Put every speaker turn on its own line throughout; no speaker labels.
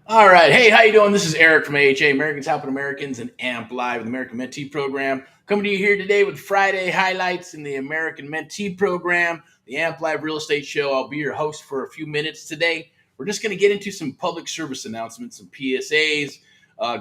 All right. Hey, how you doing? This is Eric from AHA, Americans Helping Americans, and AMP Live, the American Mentee Program. Coming to you here today with Friday highlights in the American Mentee Program, the AMP Live Real Estate Show. I'll be your host for a few minutes today. We're just going to get into some public service announcements, some PSAs,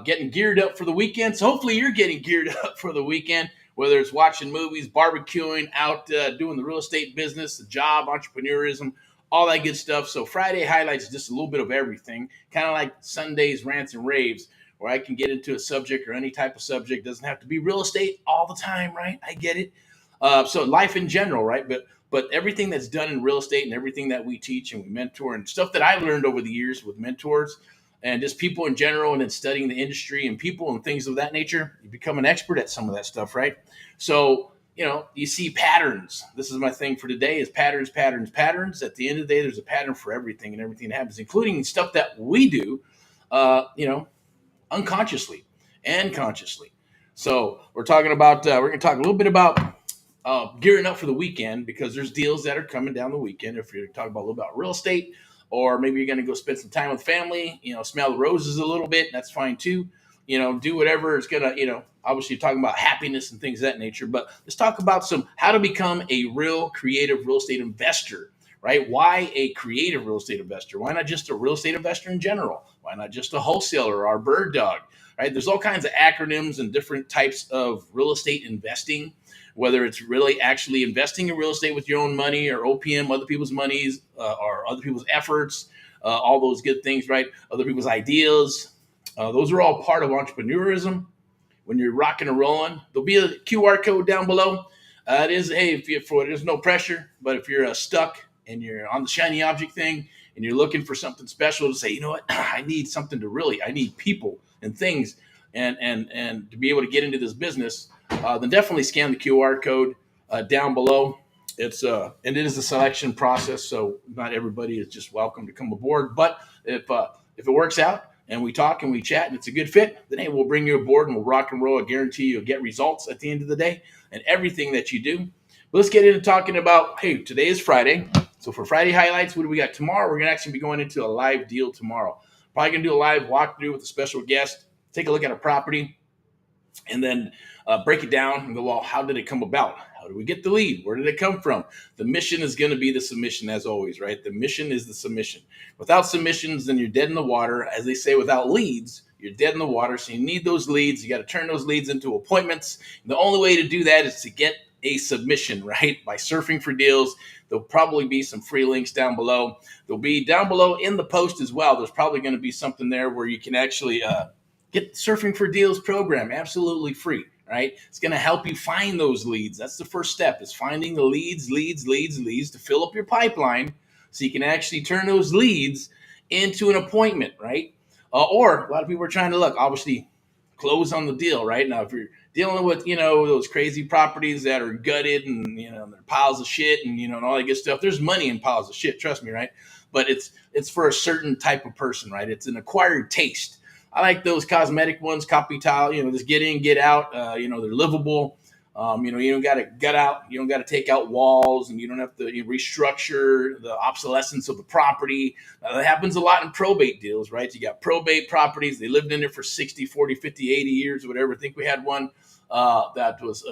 getting geared up for the weekend. So hopefully you're getting geared up for the weekend, whether it's watching movies, barbecuing, out doing the real estate business, the job, entrepreneurism, all that good stuff. So Friday highlights just a little bit of everything, kind of like Sunday's rants and raves, where I can get into a subject or any type of subject. Doesn't have to be real estate all the time, right? I get it. So life in general, right? But everything that's done in real estate and everything that we teach and we mentor and stuff that I've learned over the years with mentors and just people in general, and then studying the industry and people and things of that nature, you become an expert at some of that stuff, right? So you see patterns. This is my thing for today is patterns, patterns, patterns. At the end of the day, there's a pattern for everything and everything that happens, including stuff that we do, uh, you know, unconsciously and consciously. So we're going to talk a little bit about gearing up for the weekend because there's deals that are coming down the weekend. If you're talking about a little about real estate, or maybe you're going to go spend some time with family, smell the roses a little bit. That's fine too. Do whatever is going to, obviously you're talking about happiness and things of that nature, but let's talk about some how to become a real creative real estate investor, right? Why a creative real estate investor? Why not just a real estate investor in general? Why not just a wholesaler or a bird dog, right? There's all kinds of acronyms and different types of real estate investing, whether it's really actually investing in real estate with your own money or OPM, other people's monies, or other people's efforts, all those good things, right? Other people's ideas. Those are all part of entrepreneurism. When you're rocking and rolling, there'll be a QR code down below. It is, hey, there's no pressure, but if you're stuck and you're on the shiny object thing and you're looking for something special to say, you know what, I need something I need people and things and to be able to get into this business, then definitely scan the QR code down below. And it is a selection process, so not everybody is just welcome to come aboard. But if it works out and we talk and we chat and it's a good fit, then hey, we'll bring you aboard and we'll rock and roll. I guarantee you'll get results at the end of the day and everything that you do. But let's get into talking about, hey, today is Friday. So for Friday highlights, what do we got tomorrow? We're gonna actually be going into a live deal tomorrow. Probably gonna do a live walkthrough with a special guest, take a look at a property, and then break it down and go, well, how did it come about? How did we get the lead? Where did it come from? The mission is going to be the submission, as always, right? The mission is the submission. Without submissions, then you're dead in the water. As they say, without leads, you're dead in the water. So you need those leads. You got to turn those leads into appointments. And the only way to do that is to get a submission, right? By surfing for deals. There'll probably be some free links down below. There'll be down below in the post as well. There's probably going to be something there where you can actually get Surfing for Deals program absolutely free, right? It's going to help you find those leads. That's the first step, is finding the leads to fill up your pipeline so you can actually turn those leads into an appointment, right? Or a lot of people are trying to look, obviously, close on the deal, right? Now, if you're dealing with, those crazy properties that are gutted and, they're piles of shit and, and all that good stuff, there's money in piles of shit, trust me, right? But it's for a certain type of person, right? It's an acquired taste. I like those cosmetic ones, copy tile, just get in, get out. They're livable. You don't got to gut out, you don't got to take out walls, and you don't have to restructure the obsolescence of the property. That happens a lot in probate deals, right? You got probate properties. They lived in there for 60, 40, 50, 80 years, or whatever. I think we had one that was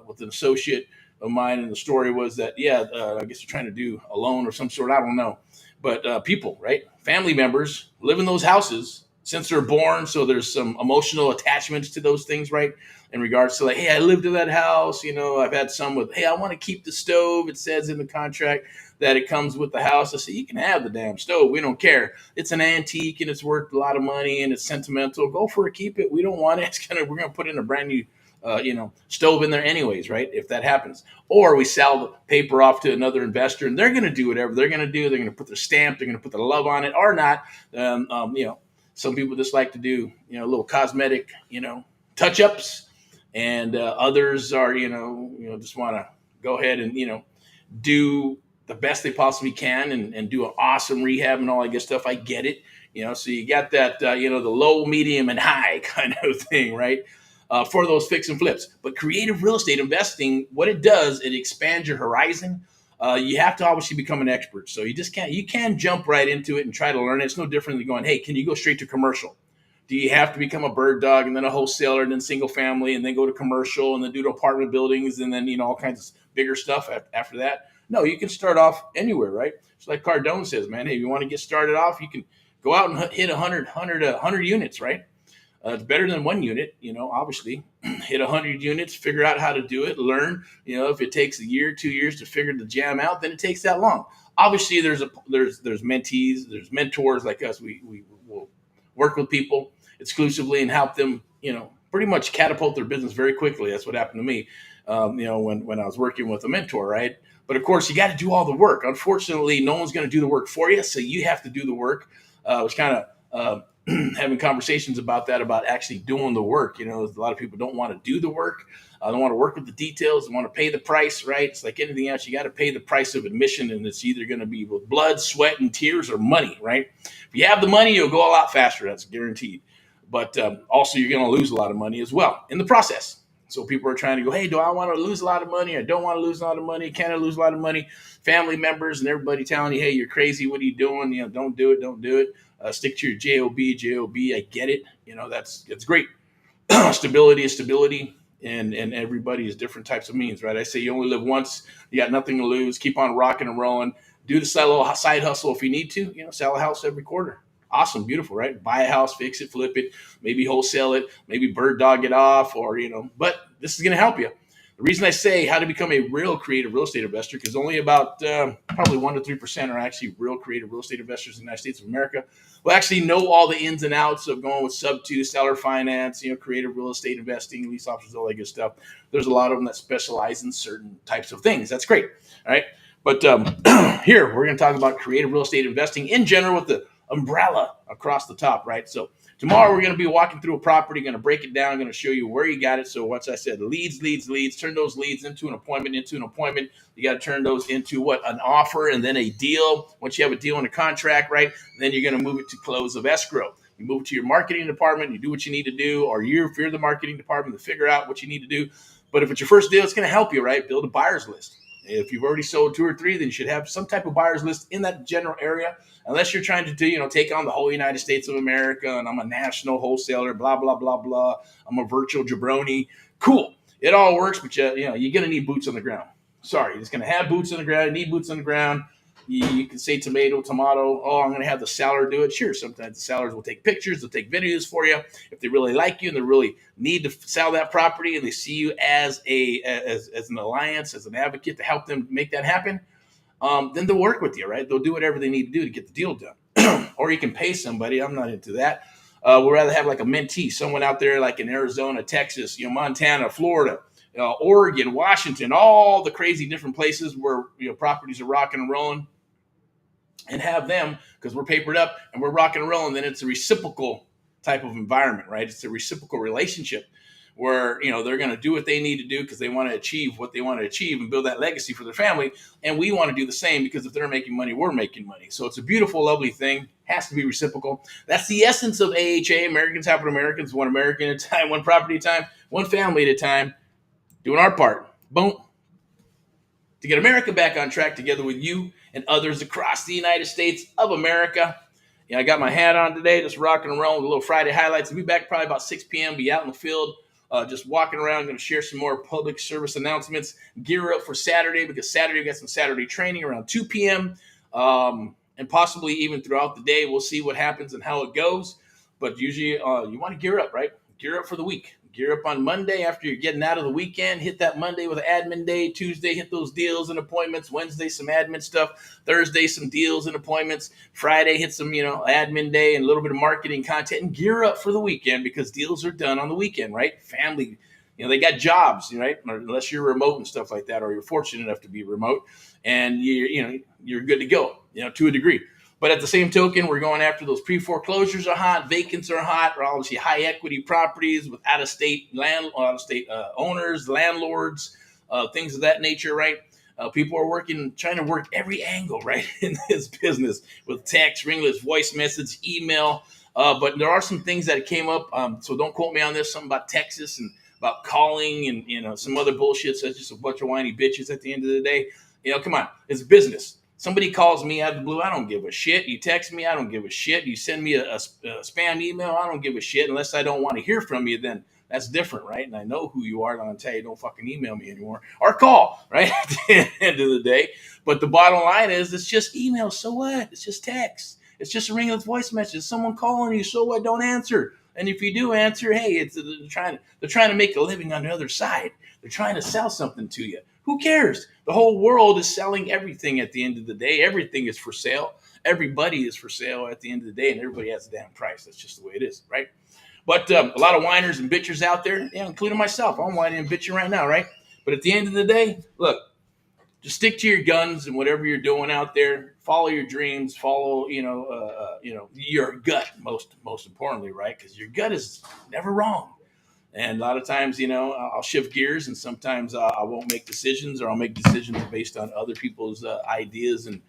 with an associate of mine, and the story was that, I guess they're trying to do a loan or some sort. I don't know. But people, right? Family members live in those houses since they're born. So there's some emotional attachments to those things, right? In regards to like, hey, I lived in that house. I've had some with, hey, I want to keep the stove. It says in the contract that it comes with the house. I say, you can have the damn stove. We don't care. It's an antique and it's worth a lot of money and it's sentimental. Go for it. Keep it. We don't want it. We're going to put in a brand new stove in there anyways, right? If that happens. Or we sell the paper off to another investor and they're going to do whatever they're going to do. They're going to put their stamp. They're going to put the love on it or not. Some people just like to do, little cosmetic, touch ups, and others are, just want to go ahead and, do the best they possibly can and do an awesome rehab and all that good stuff. I get it, so you got that, the low, medium, and high kind of thing, right? For those fix and flips. But creative real estate investing, what it does, it expands your horizon. you have to obviously become an expert. So you can jump right into it and try to learn it. It's no different than going, hey, can you go straight to commercial? Do you have to become a bird dog and then a wholesaler and then single family and then go to commercial and then do the apartment buildings and then, all kinds of bigger stuff after that? No, you can start off anywhere, right? It's like Cardone says, man, hey, if you want to get started off, you can go out and hit 100 units, right? It's better than one unit, obviously. Hit 100 units, figure out how to do it, learn. If it takes a year, 2 years to figure the jam out, then it takes that long. Obviously, there's mentees, there's mentors like us. We will work with people exclusively and help them, pretty much catapult their business very quickly. That's what happened to me, when I was working with a mentor, right? But of course, you got to do all the work. Unfortunately, no one's going to do the work for you, so you have to do the work. Which kind of having conversations about that, about actually doing the work. A lot of people don't want to do the work. Don't want to work with the details. They want to pay the price, right? It's like anything else. You got to pay the price of admission, and it's either going to be with blood, sweat, and tears or money, right? If you have the money, you'll go a lot faster. That's guaranteed. But also, you're going to lose a lot of money as well in the process. So people are trying to go, hey, do I want to lose a lot of money? I don't want to lose a lot of money. Can I lose a lot of money? Family members and everybody telling you, hey, you're crazy. What are you doing? Don't do it. Don't do it. Stick to your job. I get it. That's great. Stability is stability, and everybody is different types of means, right? I say you only live once. You got nothing to lose. Keep on rocking and rolling. Do the side hustle if you need to. Sell a house every quarter. Awesome, beautiful, right? Buy a house, fix it, flip it, maybe wholesale it, maybe bird dog it off, or But this is going to help you. The reason I say how to become a real creative real estate investor, because only about probably 1% to 3% are actually real creative real estate investors in the United States of America. Will actually know all the ins and outs of going with Subto, seller finance, creative real estate investing, lease options, all that good stuff. There's a lot of them that specialize in certain types of things. That's great, all right? But here we're going to talk about creative real estate investing in general with the umbrella across the top, right? So tomorrow we're going to be walking through a property, going to break it down, going to show you where you got it. So once I said leads, turn those leads into an appointment, You got to turn those into what? An offer and then a deal. Once you have a deal and a contract, right? Then you're going to move it to close of escrow. You move it to your marketing department, you do what you need to do, or if you're the marketing department, to figure out what you need to do. But if it's your first deal, it's going to help you, right? Build a buyer's list. If you've already sold 2 or 3, then you should have some type of buyer's list in that general area. Unless you're trying to do, take on the whole United States of America, and I'm a national wholesaler, blah, blah, blah, blah. I'm a virtual jabroni. Cool. It all works, but you're going to need boots on the ground. Sorry, you're just going to have boots on the ground. You need boots on the ground. You can say tomato. Oh, I'm going to have the seller do it. Sure, sometimes the sellers will take pictures. They'll take videos for you. If they really like you and they really need to sell that property and they see you as an alliance, as an advocate to help them make that happen, then they'll work with you, right? They'll do whatever they need to do to get the deal done. Or you can pay somebody. I'm not into that. We'd rather have like a mentee, someone out there like in Arizona, Texas, Montana, Florida, Oregon, Washington, all the crazy different places where properties are rocking and rolling, and have them, because we're papered up and we're rocking and rolling. Then it's a reciprocal type of environment, right? It's a reciprocal relationship where they're going to do what they need to do because they want to achieve what they want to achieve and build that legacy for their family, and we want to do the same because if they're making money, we're making money. So it's a beautiful, lovely thing. Has to be reciprocal. That's the essence of AHA, Americans Happen Americans, one American at a time, one property at a time, one family at a time, doing our part. Boom. To get America back on track together with you and others across the United States of America. I got my hat on today, just rocking and rolling with a little Friday highlights. I'll be back probably about 6 p.m., be out in the field, just walking around. Going to share some more public service announcements, gear up for Saturday, because Saturday we got some Saturday training around 2 p.m., and possibly even throughout the day. We'll see what happens and how it goes. But usually you want to gear up, right? Gear up for the week. Gear up on Monday after you're getting out of the weekend. Hit that Monday with an admin day. Tuesday, hit those deals and appointments. Wednesday, some admin stuff. Thursday, some deals and appointments. Friday, hit some, admin day and a little bit of marketing content. And gear up for the weekend, because deals are done on the weekend, right? Family, they got jobs, right? Unless you're remote and stuff like that, or you're fortunate enough to be remote, and you're good to go, to a degree. But at the same token, we're going after those pre-foreclosures are hot, vacants are hot, or obviously high equity properties with out-of-state owners, landlords, things of that nature, right? People are trying to work every angle, right, in this business with text, ringlets, voice message, email. But there are some things that came up, so don't quote me on this. Something about Texas and about calling and some other bullshit. So it's just a bunch of whiny bitches at the end of the day. Come on, it's business. Somebody calls me out of the blue, I don't give a shit. You text me, I don't give a shit. You send me a spam email, I don't give a shit. Unless I don't want to hear from you, then that's different, right? And I know who you are, and I'm gonna tell you, don't fucking email me anymore or call, right? At the end of the day. But the bottom line is, it's just email. So what? It's just text. It's just a ringing voice message. Someone calling you. So what? Don't answer. And if you do answer, hey, they're trying to make a living on the other side. They're trying to sell something to you. Who cares? The whole world is selling everything at the end of the day. Everything is for sale. Everybody is for sale at the end of the day, and everybody has a damn price. That's just the way it is, right? But a lot of whiners and bitchers out there, including myself. I'm whining and bitching right now, right? But at the end of the day, look, just stick to your guns and whatever you're doing out there. Follow your dreams. Follow, your gut most importantly, right? Because your gut is never wrong. And a lot of times, I'll shift gears, and sometimes I won't make decisions, or I'll make decisions based on other people's ideas and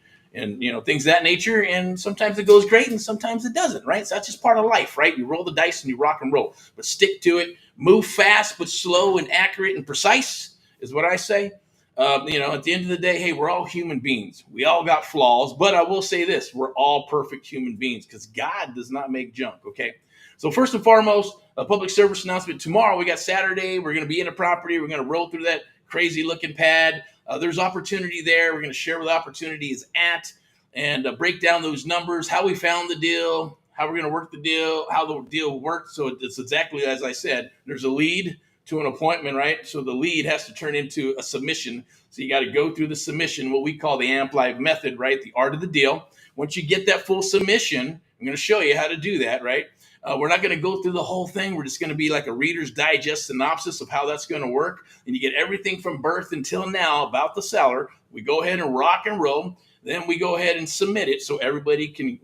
things of that nature. And sometimes it goes great, and sometimes it doesn't, right? So that's just part of life, right? You roll the dice and you rock and roll, but stick to it. Move fast, but slow and accurate and precise is what I say. At the end of the day, hey, we're all human beings. We all got flaws, but I will say this: we're all perfect human beings, because God does not make junk. Okay. So first and foremost, a public service announcement. Tomorrow, we got Saturday. We're going to be in a property. We're going to roll through that crazy looking pad. There's opportunity there. We're going to share where the opportunity is at, and break down those numbers, how we found the deal, how we're going to work the deal, how the deal worked. So it's exactly as I said. There's a lead to an appointment, right? So the lead has to turn into a submission. So you got to go through the submission, what we call the AMP Live method, right? The art of the deal. Once you get that full submission, I'm going to show you how to do that, right? We're not going to go through the whole thing. We're just going to be like a Reader's Digest synopsis of how that's going to work. And you get everything from birth until now about the seller. We go ahead and rock and roll. Then we go ahead and submit it so everybody can,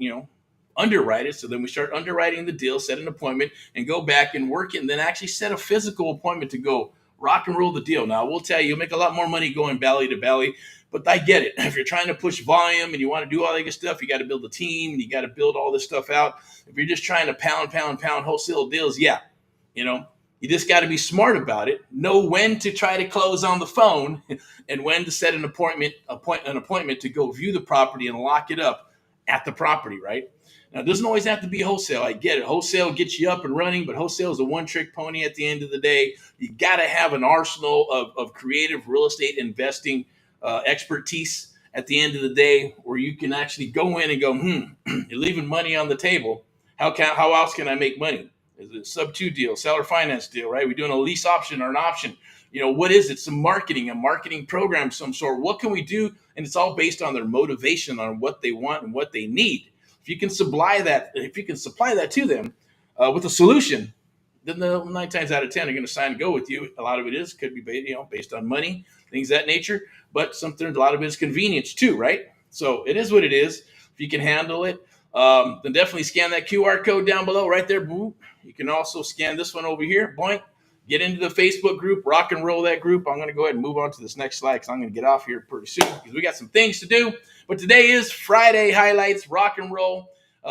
underwrite it. So then we start underwriting the deal, set an appointment, and go back and work it, and then actually set a physical appointment to go rock and roll the deal. Now, I will tell you, you'll make a lot more money going belly to belly, but I get it. If you're trying to push volume and you want to do all that good stuff, you got to build a team and you got to build all this stuff out. If you're just trying to pound wholesale deals, you just got to be smart about it. Know when to try to close on the phone and when to set an appointment to go view the property and lock it up at the property, right? Now, it doesn't always have to be wholesale. I get it. Wholesale gets you up and running, but wholesale is a one-trick pony at the end of the day. You got to have an arsenal of creative real estate investing expertise at the end of the day, where you can actually go in and go, you're leaving money on the table. How else can I make money? Is it a Subto deal, seller finance deal, right? We're doing a lease option or an option. What is it? Some marketing, a marketing program of some sort. What can we do? And it's all based on their motivation, on what they want and what they need. If you can supply that to them with a solution, then the 9 times out of 10 are going to sign and go with you. A lot of it could be based on money, things of that nature, but a lot of it is convenience too, right? So it is what it is. If you can handle it, then definitely scan that QR code down below right there. Boom. You can also scan this one over here. Boink. Get into the Facebook group, rock and roll that group. I'm going to go ahead and move on to this next slide, because I'm going to get off here pretty soon, because we got some things to do. But today is Friday Highlights, rock and roll.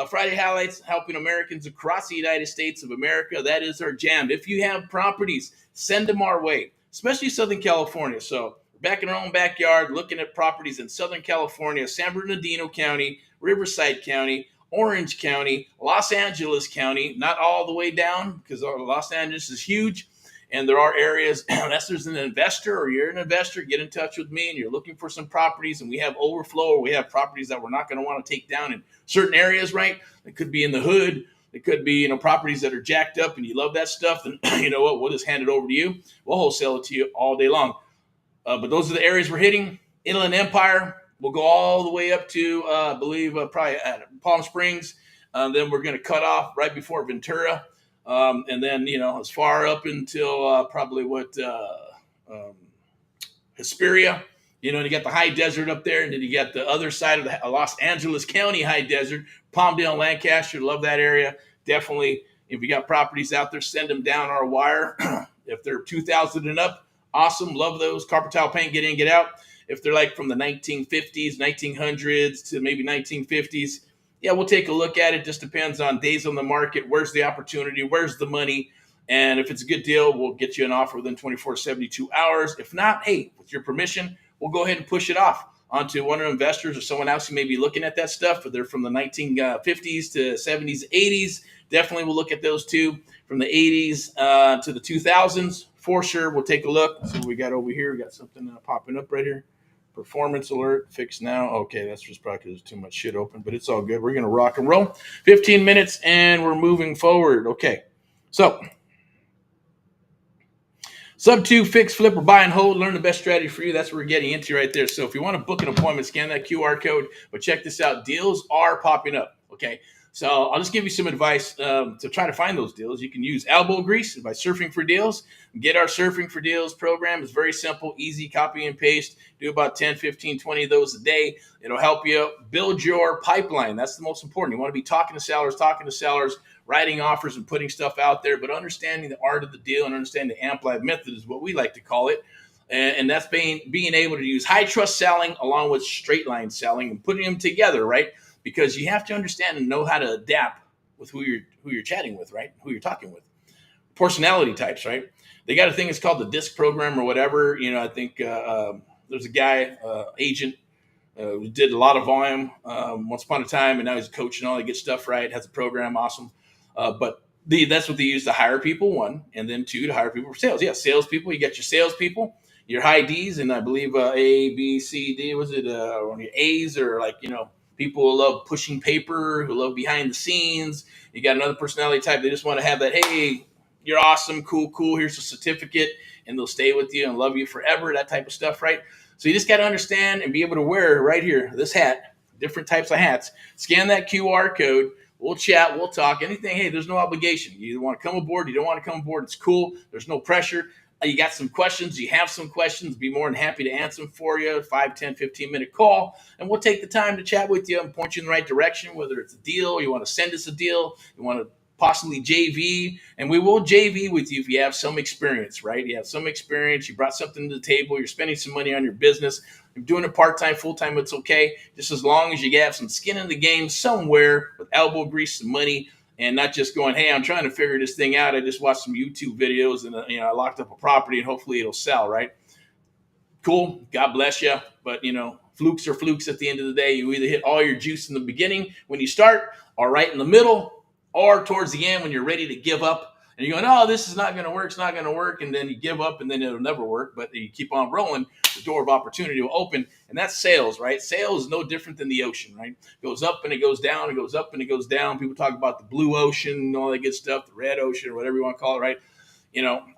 Friday Highlights, helping Americans across the United States of America. That is our jam. If you have properties, send them our way, especially Southern California. So we're back in our own backyard looking at properties in Southern California, San Bernardino County, Riverside County, Orange County, Los Angeles County, not all the way down, because Los Angeles is huge. And there are areas, unless there's an investor or you're an investor, get in touch with me and you're looking for some properties and we have overflow, or we have properties that we're not going to want to take down in certain areas, right? It could be in the hood. It could be, properties that are jacked up and you love that stuff. And you know what? We'll just hand it over to you. We'll wholesale it to you all day long. But those are the areas we're hitting. Inland Empire, we'll go all the way up to, I believe, probably at Palm Springs. Then we're going to cut off right before Ventura. And then, as far up until probably Hesperia, and you got the high desert up there. And then you got the other side of the Los Angeles County high desert, Palmdale, Lancaster. Love that area. Definitely, if you got properties out there, send them down our wire. If they're 2,000 and up, awesome. Love those. Carpet tile paint, get in, get out. If they're like from the 1950s, 1900s to maybe 1950s, yeah, we'll take a look at it. Just depends on days on the market. Where's the opportunity? Where's the money? And if it's a good deal, we'll get you an offer within 24, 72 hours. If not, hey, with your permission, we'll go ahead and push it off onto one of the investors or someone else who may be looking at that stuff. But they're from the 1950s to 70s, 80s. Definitely we'll look at those two. From the 80s to the 2000s, for sure. We'll take a look. So what we got over here. We got something popping up right here. Performance alert, fix now. Okay, that's just probably because there's too much shit open, but it's all good. We're going to rock and roll. 15 minutes and we're moving forward. Okay, so Subto, fix, flip, or buy and hold. Learn the best strategy for you. That's what we're getting into right there. So if you want to book an appointment, scan that QR code. But check this out. Deals are popping up. Okay. So I'll just give you some advice to try to find those deals. You can use elbow grease by Surfing for Deals. Get our Surfing for Deals program. It's very simple, easy, copy and paste. Do about 10, 15, 20 of those a day. It'll help you build your pipeline. That's the most important. You want to be talking to sellers, writing offers and putting stuff out there, but understanding the art of the deal and understanding the Amplified method is what we like to call it. And that's being able to use high trust selling along with straight line selling and putting them together, right? Because you have to understand and know how to adapt with who you're chatting with, right? Who you're talking with. Personality types, right? They got a thing that's called the DISC program or whatever. I think there's a guy, agent, who did a lot of volume once upon a time, and now he's a coach and all that good stuff, right? Has a program, awesome. But that's what they use to hire people, one, and then two, to hire people for sales. Yeah, salespeople. You got your salespeople, your high Ds, and I believe A, B, C, D. Was it on your A's or people who love pushing paper, who love behind the scenes. You got another personality type. They just want to have that, hey, you're awesome, cool. Here's a certificate, and they'll stay with you and love you forever, that type of stuff, right? So you just got to understand and be able to wear right here, this hat, different types of hats. Scan that QR code. We'll chat. We'll talk. Anything. Hey, there's no obligation. You either want to come aboard. You don't want to come aboard. It's cool. There's no pressure. You got some questions. You have some questions. Be more than happy to answer them for you. 5, 10, 15-minute call. And we'll take the time to chat with you and point you in the right direction, whether it's a deal, you want to send us a deal, you want to possibly JV, and we will JV with you if you have some experience, right? You have some experience, you brought something to the table, you're spending some money on your business, you're doing it part-time, full-time, it's okay, just as long as you have some skin in the game somewhere with elbow grease and money, and not just going, hey, I'm trying to figure this thing out, I just watched some YouTube videos, and I locked up a property, and hopefully it'll sell, right? Cool, God bless you, but flukes are flukes at the end of the day. You either hit all your juice in the beginning when you start, or right in the middle, or towards the end when you're ready to give up and you're going, oh, this is not going to work. It's not going to work. And then you give up and then it'll never work. But you keep on rolling. The door of opportunity will open. And that's sales, right? Sales is no different than the ocean, right? It goes up and it goes down. It goes up and it goes down. People talk about the blue ocean and all that good stuff, the red ocean or whatever you want to call it, right?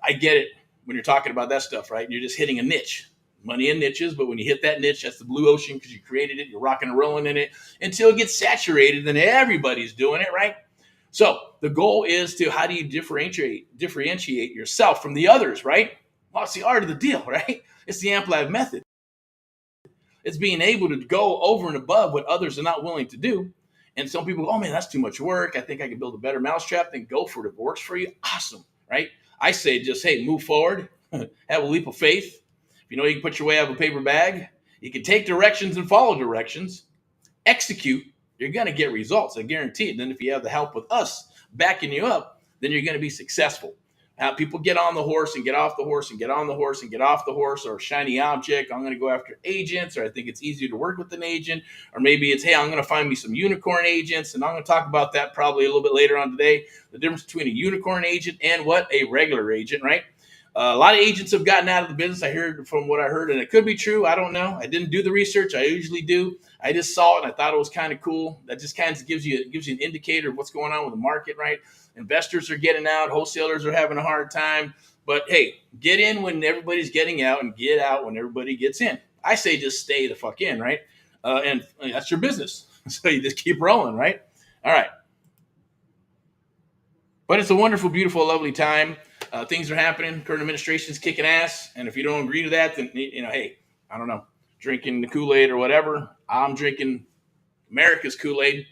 I get it when you're talking about that stuff, right? You're just hitting a niche. Money in niches, but when you hit that niche, that's the blue ocean because you created it. You're rocking and rolling in it until it gets saturated and everybody's doing it, right? So the goal is to how do you differentiate yourself from the others, right? Well, it's the art of the deal, right? It's the Amplified method. It's being able to go over and above what others are not willing to do. And some people go, oh man, that's too much work. I think I can build a better mousetrap. Then go for it. If it works for you, awesome, right? I say just, hey, move forward, have a leap of faith. If you know you can put your way out of a paper bag, you can take directions and follow directions, execute, you're going to get results. I guarantee it. Then if you have the help with us backing you up, then you're going to be successful. Now, people get on the horse and get off the horse and get on the horse and get off the horse, or shiny object. I'm going to go after agents, or I think it's easier to work with an agent, or maybe it's, hey, I'm going to find me some unicorn agents. And I'm going to talk about that probably a little bit later on today. The difference between a unicorn agent and a regular agent, right? A lot of agents have gotten out of the business. I heard from what I heard, and it could be true. I don't know. I didn't do the research. I usually do. I just saw it, and I thought it was kind of cool. That just kind of gives you an indicator of what's going on with the market, right? Investors are getting out. Wholesalers are having a hard time. But, hey, get in when everybody's getting out and get out when everybody gets in. I say just stay the fuck in, right? And that's your business. So you just keep rolling, right? All right. But it's a wonderful, beautiful, lovely time. Things are happening. Current administration's kicking ass. And if you don't agree to that, then, hey, I don't know, drinking the Kool-Aid or whatever. I'm drinking America's Kool-Aid.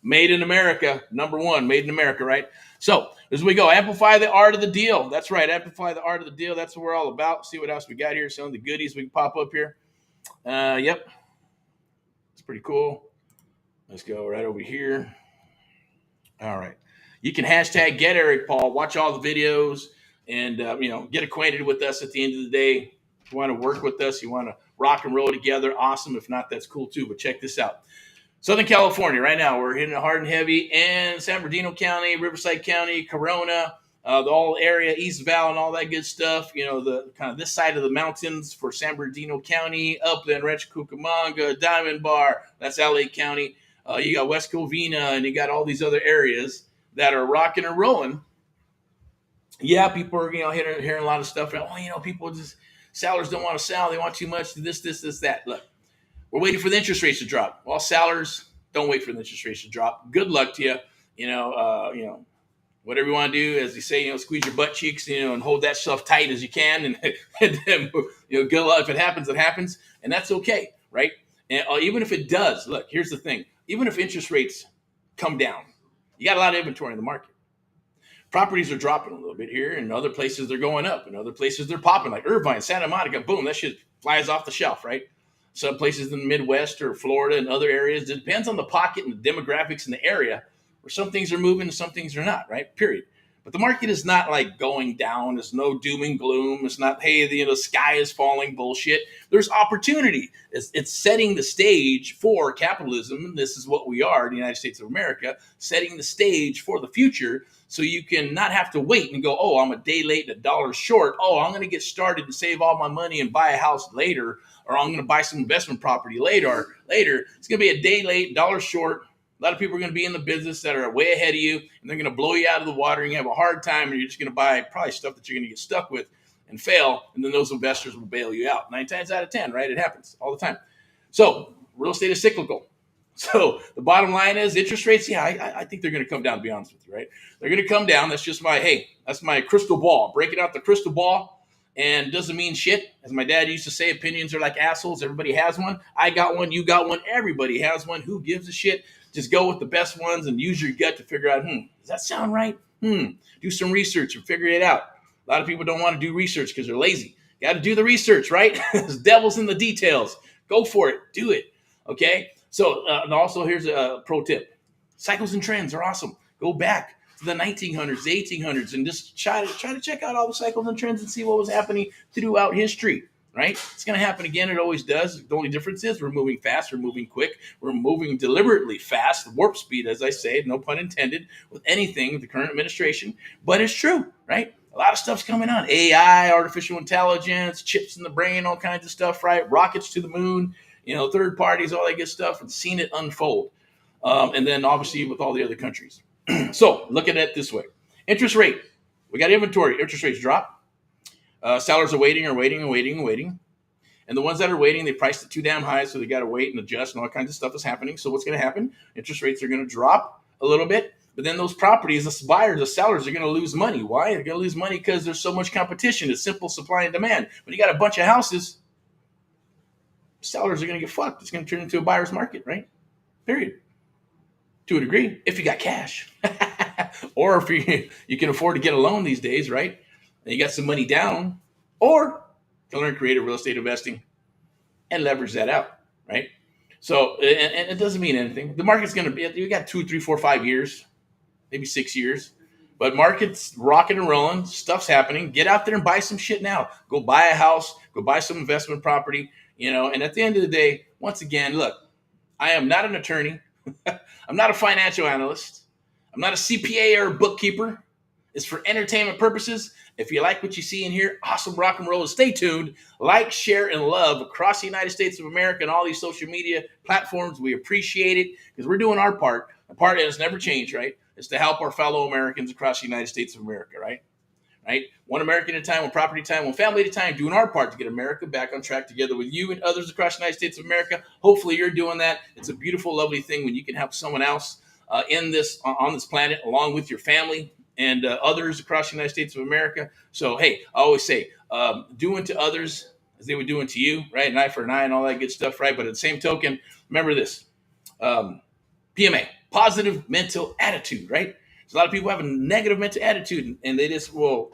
Made in America, number one, made in America, right? So as we go, amplify the art of the deal. That's right, amplify the art of the deal. That's what we're all about. See what else we got here. Some of the goodies we can pop up here. Yep, it's pretty cool. Let's go right over here. All right. You can hashtag get Erick Paul, watch all the videos, and get acquainted with us at the end of the day. If you want to work with us, you want to rock and roll together, awesome. If not, that's cool too. But check this out. Southern California, right now, we're hitting it hard and heavy in San Bernardino County, Riverside County, Corona, the whole area, East Valley, and all that good stuff. You know, the kind of this side of the mountains for San Bernardino County, Upland, Rancho Cucamonga, Diamond Bar, that's LA County. You got West Covina, and you got all these other areas that are rocking and rolling. Yeah, people are, hearing a lot of stuff. People just, sellers don't want to sell. They want too much, this, that. Look, we're waiting for the interest rates to drop. Well, sellers, don't wait for the interest rates to drop. Good luck to you. Whatever you want to do, as they say, squeeze your butt cheeks, and hold that stuff tight as you can, and then, good luck. If it happens, it happens, and that's okay, right? And even if it does, look, here's the thing: even if interest rates come down, you got a lot of inventory in the market. Properties are dropping a little bit here, and other places they're going up, and other places they're popping, like Irvine, Santa Monica. Boom, that shit flies off the shelf, right? Some places in the Midwest or Florida and other areas. It depends on the pocket and the demographics in the area, where some things are moving and some things are not, right? Period. But the market is not like going down. There's no doom and gloom. It's not, hey, the sky is falling bullshit. There's opportunity. It's setting the stage for capitalism. This is what we are, the United States of America, setting the stage for the future, so you can not have to wait and go, oh, I'm a day late and $1 short. Oh, I'm going to get started and save all my money and buy a house later, or I'm going to buy some investment property later. It's going to be a day late, $1 short. A lot of people are going to be in the business that are way ahead of you, and they're going to blow you out of the water, and you have a hard time, and you're just going to buy probably stuff that you're going to get stuck with and fail, and then those investors will bail you out. 9 times out of 10, right? It happens all the time. So real estate is cyclical. So the bottom line is interest rates, I think they're going to come down, to be honest with you, right? They're going to come down. That's just that's my crystal ball. Breaking out the crystal ball, and doesn't mean shit. As my dad used to say, opinions are like assholes. Everybody has one. I got one. You got one. Everybody has one. Who gives a shit? Just go with the best ones and use your gut to figure out, does that sound right? Do some research and figure it out. A lot of people don't want to do research because they're lazy. Got to do the research, right? There's devils in the details. Go for it. Do it. Okay? So, and also here's a pro tip. Cycles and trends are awesome. Go back to the 1900s, the 1800s, and just try to check out all the cycles and trends and see what was happening throughout history. Right? It's going to happen again. It always does. The only difference is we're moving fast. We're moving quick. We're moving deliberately fast. Warp speed, as I say, no pun intended, with anything with the current administration. But it's true, right? A lot of stuff's coming on. AI, artificial intelligence, chips in the brain, all kinds of stuff, right? Rockets to the moon, third parties, all that good stuff, and seen it unfold. And then obviously with all the other countries. So look at it this way. Interest rate. We got inventory. Interest rates drop. Sellers are waiting. And the ones that are waiting, they priced it too damn high, so they got to wait and adjust, and all kinds of stuff is happening. So what's going to happen? Interest rates are going to drop a little bit, but then those properties, the buyers, the sellers are going to lose money. Why? They're going to lose money because there's so much competition. It's simple supply and demand. When you got a bunch of houses, sellers are going to get fucked. It's going to turn into a buyer's market, right? Period. To a degree, if you got cash. Or if you can afford to get a loan these days, right? And you got some money down, or to learn creative real estate investing and leverage that out, right? So, and it doesn't mean anything. The market's going to be, you got 2, 3, 4, 5 years, maybe 6 years, but market's rocking and rolling. Stuff's happening. Get out there and buy some shit now. Go buy a house, go buy some investment property, and at the end of the day, once again, look, I am not an attorney. I'm not a financial analyst. I'm not a CPA or a bookkeeper. It's for entertainment purposes. If you like what you see in here, awesome rock and roll. Stay tuned. Like, share, and love across the United States of America and all these social media platforms. We appreciate it because we're doing our part. The part has never changed, right? It's to help our fellow Americans across the United States of America, right? Right? One American at a time, one property at a time, one family at a time, doing our part to get America back on track together with you and others across the United States of America. Hopefully you're doing that. It's a beautiful, lovely thing when you can help someone else on this planet along with your family and others across the United States of America. So, hey, I always say, do unto others as they would do unto you, right? An eye for an eye and all that good stuff, right? But at the same token, remember this, PMA, positive mental attitude, right? So a lot of people have a negative mental attitude, and they just will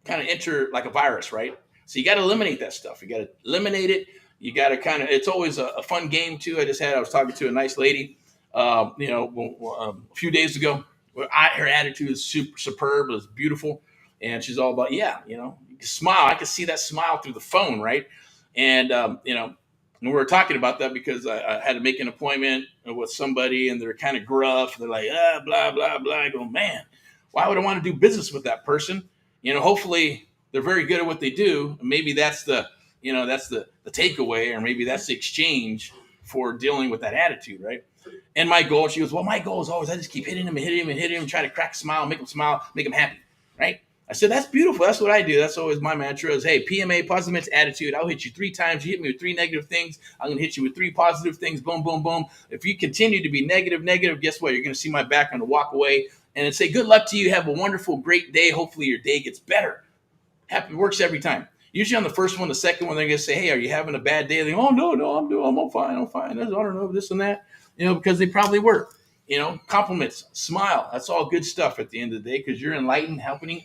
kind of enter like a virus, right? So you got to eliminate that stuff. You got to eliminate it. You got to it's always a fun game too. I was talking to a nice lady, a few days ago. Her attitude is superb. It was beautiful. And she's all about, you smile. I could see that smile through the phone, right? And and we were talking about that because I had to make an appointment with somebody, and they're kind of gruff. They're like, blah blah blah. I go, man, why would I want to do business with that person? Hopefully they're very good at what they do. Maybe that's the takeaway, or maybe that's the exchange for dealing with that attitude, right? And my goal, she goes, well, my goal is always I just keep hitting him and hitting him and hitting him, try to crack a smile, make him happy, right? I said, that's beautiful. That's what I do. That's always my mantra is, hey, PMA, positive mental attitude. I'll hit you 3 times. You hit me with 3 negative things. I'm going to hit you with 3 positive things. Boom, boom, boom. If you continue to be negative, guess what? You're going to see my back. I'm going to walk away and say, good luck to you. Have a wonderful, great day. Hopefully your day gets better. Happy works every time. Usually on the first one, the second one, they're going to say, hey, are you having a bad day? They go, oh, no, I'm fine. I don't know, this and that, because they probably were. Compliments, smile. That's all good stuff at the end of the day, because you're enlightened, helping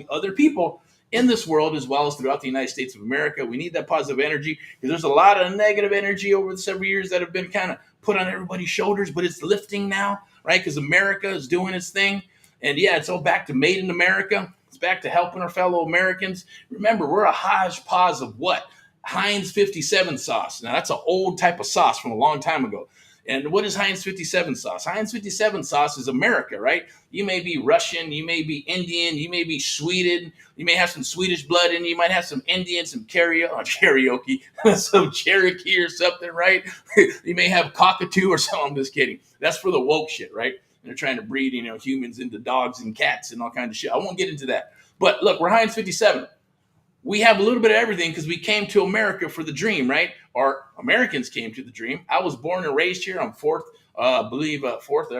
other people in this world as well as throughout the United States of America. We need that positive energy, because there's a lot of negative energy over the several years that have been kind of put on everybody's shoulders, but it's lifting now, right? Because America is doing its thing. And yeah, it's all back to made in America. It's back to helping our fellow Americans. Remember, we're a hodgepodge of what? Heinz 57 sauce. Now, that's an old type of sauce from a long time ago. And what is Heinz 57 sauce? Heinz 57 sauce is America, right? You may be Russian, you may be Indian, you may be Sweden, you may have some Swedish blood in you, you might have some Indian, some karaoke, some Cherokee or something, right? You may have cockatoo or something. I'm just kidding. That's for the woke shit, right? They're trying to breed, humans into dogs and cats and all kinds of shit. I won't get into that. But look, we're Heinz 57. We have a little bit of everything because we came to America for the dream, right? Or Americans came to the dream. I was born and raised here. I'm fourth right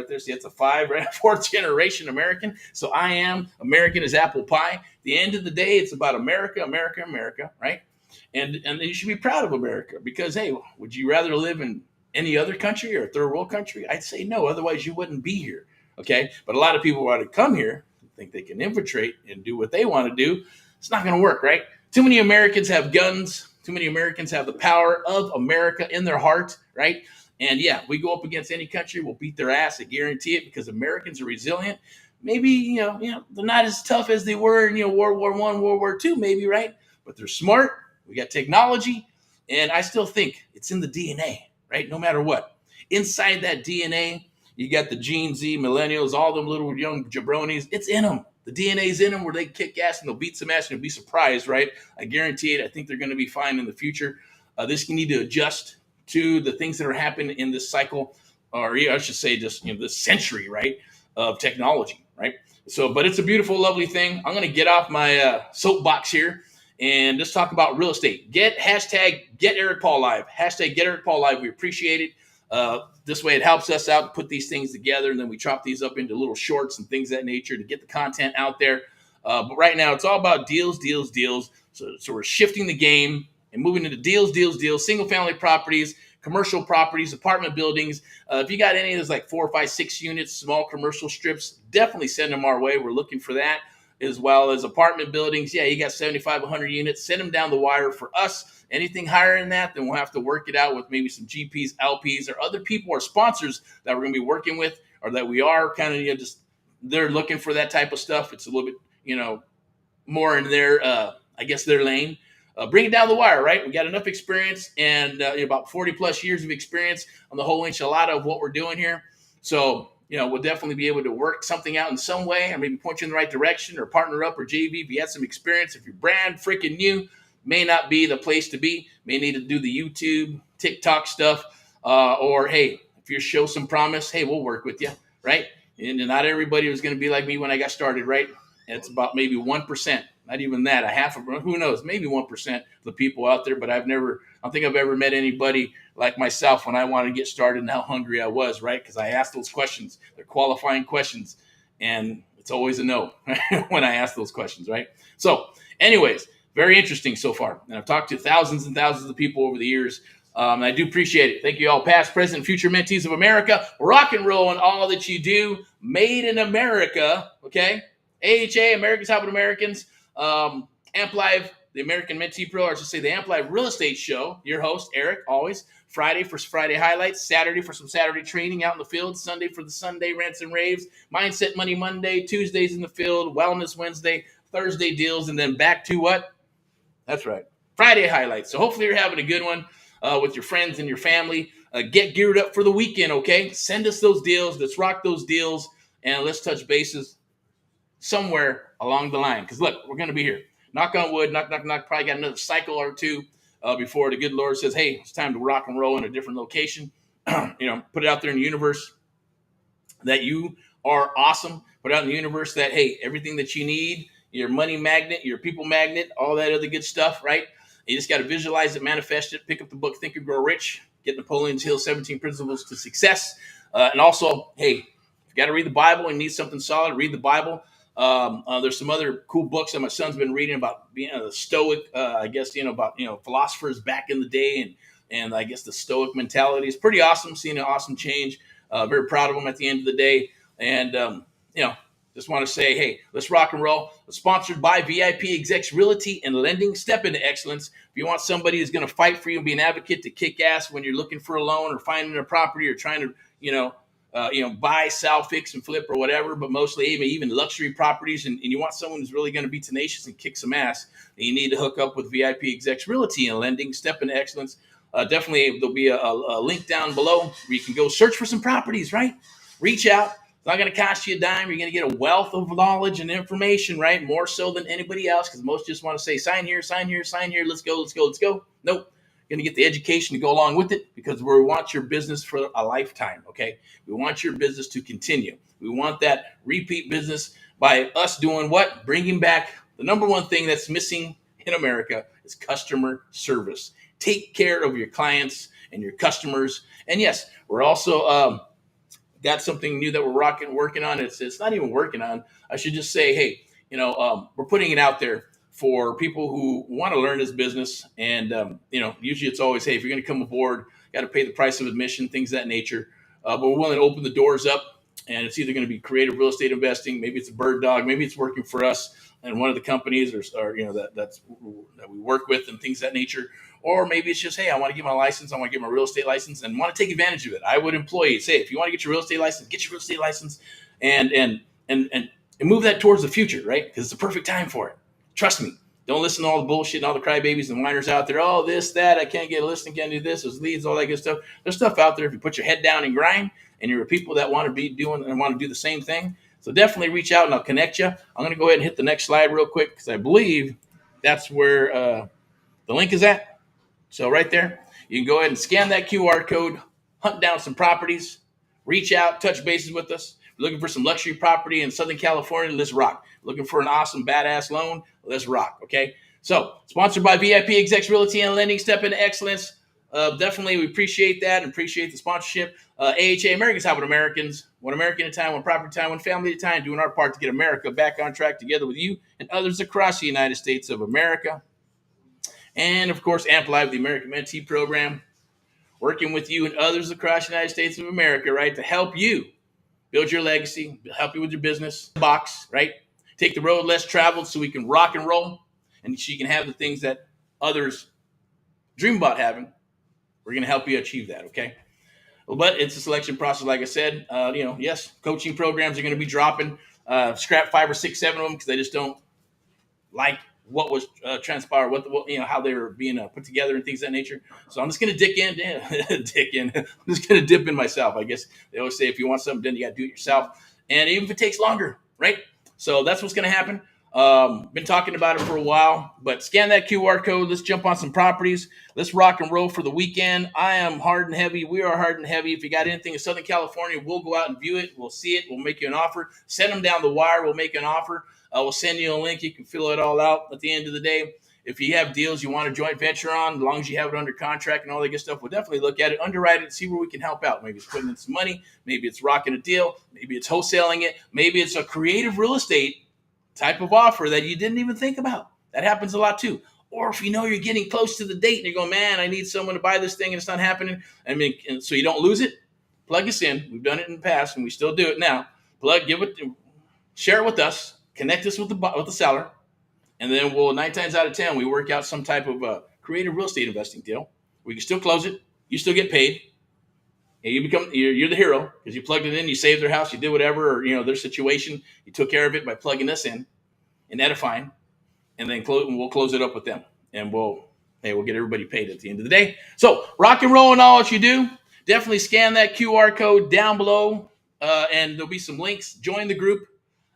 there. See, that's a 5, right? 4th generation American. So I am American as apple pie. At the end of the day, it's about America, America, America, right? And you should be proud of America because, hey, would you rather live in any other country or a third world country? I'd say no. Otherwise, you wouldn't be here, okay? But a lot of people want to come here, think they can infiltrate and do what they want to do. It's not going to work, right? Too many Americans have guns. Too many Americans have the power of America in their heart, right? And yeah, we go up against any country, we'll beat their ass. I guarantee it, because Americans are resilient. Maybe they're not as tough as they were in World War I, World War II, maybe, right? But they're smart. We got technology, and I still think it's in the DNA, right? No matter what, inside that DNA, you got the Gen Z, millennials, all them little young jabronis. It's in them. The DNA's in them where they kick ass and they'll beat some ass and you'll be surprised, right? I guarantee it. I think they're going to be fine in the future. This can need to adjust to the things that are happening in this cycle, or I should say just this century, right, of technology, right? So, but it's a beautiful, lovely thing. I'm going to get off my soapbox here and just talk about real estate. Hashtag get Erick Paul live. Hashtag get Erick Paul live. We appreciate it. This way it helps us out to put these things together, and then we chop these up into little shorts and things of that nature to get the content out there. But right now it's all about deals. So we're shifting the game and moving into deals, single family properties, commercial properties, apartment buildings. If you got any of those like 4, 5, 6 units, small commercial strips, definitely send them our way. We're looking for that, as well as apartment buildings. Yeah, you got 75, 100 units, send them down the wire for us. Anything higher than that, then we'll have to work it out with maybe some GPs, LPs, or other people or sponsors that we're going to be working with, or that we are kind of just they're looking for that type of stuff. It's a little bit more in their their lane. Bring it down the wire, right? We got enough experience and about 40 plus years of experience on the whole enchilada of what we're doing here. So we'll definitely be able to work something out in some way, or maybe point you in the right direction, or partner up, or JV if you had some experience. If you're brand freaking new, may not be the place to be. May need to do the YouTube, TikTok stuff. Or, hey, if you show some promise, hey, we'll work with you, right? And not everybody was going to be like me when I got started, right? It's about maybe 1%, not even that, a half of, who knows, maybe 1% of the people out there. But I don't think I've ever met anybody like myself when I wanted to get started and how hungry I was, right? Because I asked those questions. They're qualifying questions. And it's always a no when I ask those questions, right? So anyways, very interesting so far. And I've talked to thousands and thousands of people over the years. And I do appreciate it. Thank you all, past, present, future mentees of America. Rock and roll in all that you do. Made in America, okay? AHA, Americans Helping Americans. Amp Live, the American Mentee Pro, or I should say the Amp Live Real Estate Show. Your host, Erick, always. Friday for Friday highlights. Saturday for some Saturday training out in the field. Sunday for the Sunday rants and raves. Mindset Money Monday. Tuesdays in the field. Wellness Wednesday. Thursday deals. And then back to what? That's right. Friday highlights. So hopefully you're having a good one with your friends and your family. Get geared up for the weekend, okay? Send us those deals. Let's rock those deals, and let's touch bases somewhere along the line. Because look, we're going to be here. Knock on wood, knock, knock, knock. Probably got another cycle or two before the good Lord says, hey, it's time to rock and roll in a different location. Put it out there in the universe that you are awesome. Put out in the universe that, hey, everything that you need, your money magnet, your people magnet, all that other good stuff, right? You just got to visualize it, manifest it, pick up the book, Think and Grow Rich, get Napoleon's Hill 17 Principles to Success. And also, hey, if you got to read the Bible and need something solid, read the Bible. There's some other cool books that my son's been reading about being a Stoic, I guess, about, philosophers back in the day and I guess the Stoic mentality is pretty awesome, seeing an awesome change. Very proud of them at the end of the day. And, just want to say, hey, let's rock and roll. It's sponsored by VIP Execs Realty and Lending. Step into excellence. If you want somebody who's going to fight for you and be an advocate to kick ass when you're looking for a loan or finding a property or trying to, buy, sell, fix, and flip or whatever, but mostly even luxury properties, and you want someone who's really going to be tenacious and kick some ass, then you need to hook up with VIP Execs Realty and Lending. Step into excellence. Definitely, there'll be a link down below where you can go search for some properties, right? Reach out. It's not going to cost you a dime. You're going to get a wealth of knowledge and information, right? More so than anybody else, because most just want to say, sign here, sign here, sign here. Let's go, let's go, let's go. Nope. You're going to get the education to go along with it because we want your business for a lifetime, okay? We want your business to continue. We want that repeat business by us doing what? Bringing back the number one thing that's missing in America is customer service. Take care of your clients and your customers. And yes, we're also got something new that we're working on. It's not even working on. I should just say, hey, we're putting it out there for people who want to learn this business. And, usually it's always, hey, if you're going to come aboard, got to pay the price of admission, things of that nature. But we're willing to open the doors up. And it's either going to be creative real estate investing. Maybe it's a bird dog. Maybe it's working for us and one of the companies or that we work with and things of that nature. Or maybe it's just, hey, I want to get my license. I want to get my real estate license and want to take advantage of it. I would employ you. Say, if you want to get your real estate license, get your real estate license and move that towards the future, right? Because it's the perfect time for it. Trust me. Don't listen to all the bullshit and all the crybabies and whiners out there. Oh, this, that, I can't get a listing, can't do this, there's leads, all that good stuff. There's stuff out there if you put your head down and grind and you're people that want to be doing and want to do the same thing. So definitely reach out and I'll connect you. I'm going to go ahead and hit the next slide real quick because I believe that's where the link is at. So right there, you can go ahead and scan that QR code, hunt down some properties, reach out, touch bases with us. Looking for some luxury property in Southern California, let's rock. Looking for an awesome, badass loan, let's rock, okay? So, sponsored by VIP Execs Realty and Lending, Step into Excellence. Definitely, we appreciate that and appreciate the sponsorship. AHA, Americans Helping Americans, one American at a time, one property at a time, one family at a time, doing our part to get America back on track together with you and others across the United States of America. And, of course, Amplive, the American Mentee Program, working with you and others across the United States of America, right, to help you build your legacy, help you with your business box, right? Take the road less traveled so we can rock and roll and so you can have the things that others dream about having. We're going to help you achieve that, okay? Well, but it's a selection process, like I said. Yes, coaching programs are going to be dropping. Scrap 5 or 6, 7 of them because they just don't like what was transpired, how they were being put together and things of that nature. So I'm just going to I'm just going to dip in myself. I guess they always say if you want something done, you got to do it yourself. And even if it takes longer, right? So that's what's going to happen. Been talking about it for a while, but scan that QR code. Let's jump on some properties. Let's rock and roll for the weekend. I am hard and heavy. We are hard and heavy. If you got anything in Southern California, we'll go out and view it. We'll see it. We'll make you an offer. Send them down the wire. We'll make an offer. We'll send you a link. You can fill it all out at the end of the day. If you have deals you want a joint venture on, as long as you have it under contract and all that good stuff, we'll definitely look at it, underwrite it, see where we can help out. Maybe it's putting in some money. Maybe it's rocking a deal. Maybe it's wholesaling it. Maybe it's a creative real estate type of offer that you didn't even think about. That happens a lot too. Or if you know you're getting close to the date and you're going, man, I need someone to buy this thing and it's not happening. And so you don't lose it, plug us in. We've done it in the past and we still do it now. Share it with us. Connect us with the seller, and then we'll 9 times out of 10 we work out some type of creative real estate investing deal. We can still close it. You still get paid, and you're the hero because you plugged it in. You saved their house. You did whatever, or their situation. You took care of it by plugging us in and edifying, and then we'll close it up with them. and we'll get everybody paid at the end of the day. So rock and roll in all that you do. Definitely scan that QR code down below, and there'll be some links. Join the group.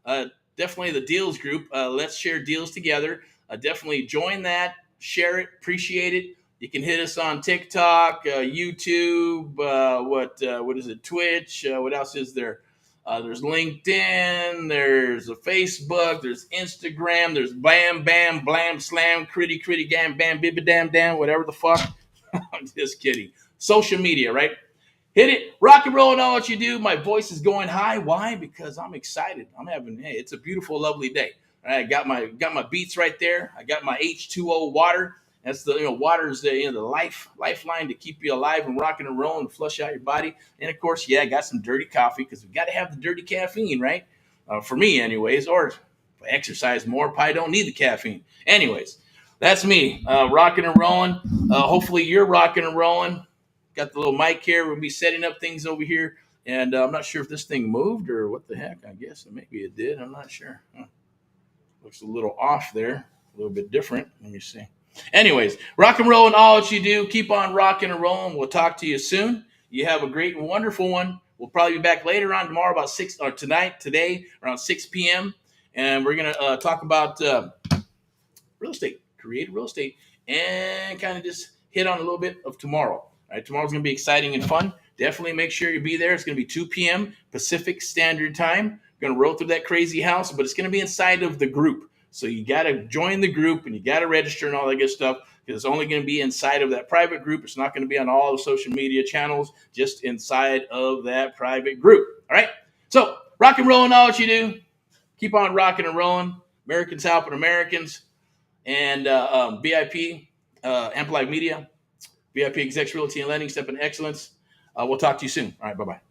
Uh, Definitely the deals group. Let's share deals together. Definitely join that. Share it. Appreciate it. You can hit us on TikTok, YouTube. What is it? Twitch. What else is there? There's LinkedIn. There's a Facebook. There's Instagram. There's Blam Bam Blam Slam Critty Critty Gam Bam Bibba Dam Dam. Whatever the fuck. I'm just kidding. Social media, right? Hit it, rock and roll, and all what you do. My voice is going high. Why? Because I'm excited. Hey, it's a beautiful, lovely day. All right, I got my beats right there. I got my H2O water. That's the water is the lifeline to keep you alive and rocking and rolling and flush out your body. And of course, I got some dirty coffee because we got to have the dirty caffeine, right? For me, anyways. Or if I exercise more, probably don't need the caffeine. Anyways, that's me rocking and rolling. Hopefully, you're rocking and rolling. Got the little mic here. We'll be setting up things over here. And I'm not sure if this thing moved or what the heck. I guess maybe it did. I'm not sure. Looks a little off there. A little bit different. Let me see. Anyways, rock and roll and all that you do. Keep on rocking and rolling. We'll talk to you soon. You have a great and wonderful one. We'll probably be back later on tomorrow about 6 or today around 6 p.m. And we're going to talk about real estate, creative real estate, and kind of just hit on a little bit of tomorrow. All right, tomorrow's going to be exciting and fun. Definitely make sure you be there. It's going to be 2 p.m. Pacific Standard Time. Going to roll through that crazy house, but it's going to be inside of the group. So you got to join the group and you got to register and all that good stuff because it's only going to be inside of that private group. It's not going to be on all the social media channels, just inside of that private group. All right. So rock and roll and all that you do. Keep on rocking and rolling. Americans helping Americans. And VIP, Amplified Media, VIP Execs Realty and Lending, Step in Excellence. We'll talk to you soon. All right, bye-bye.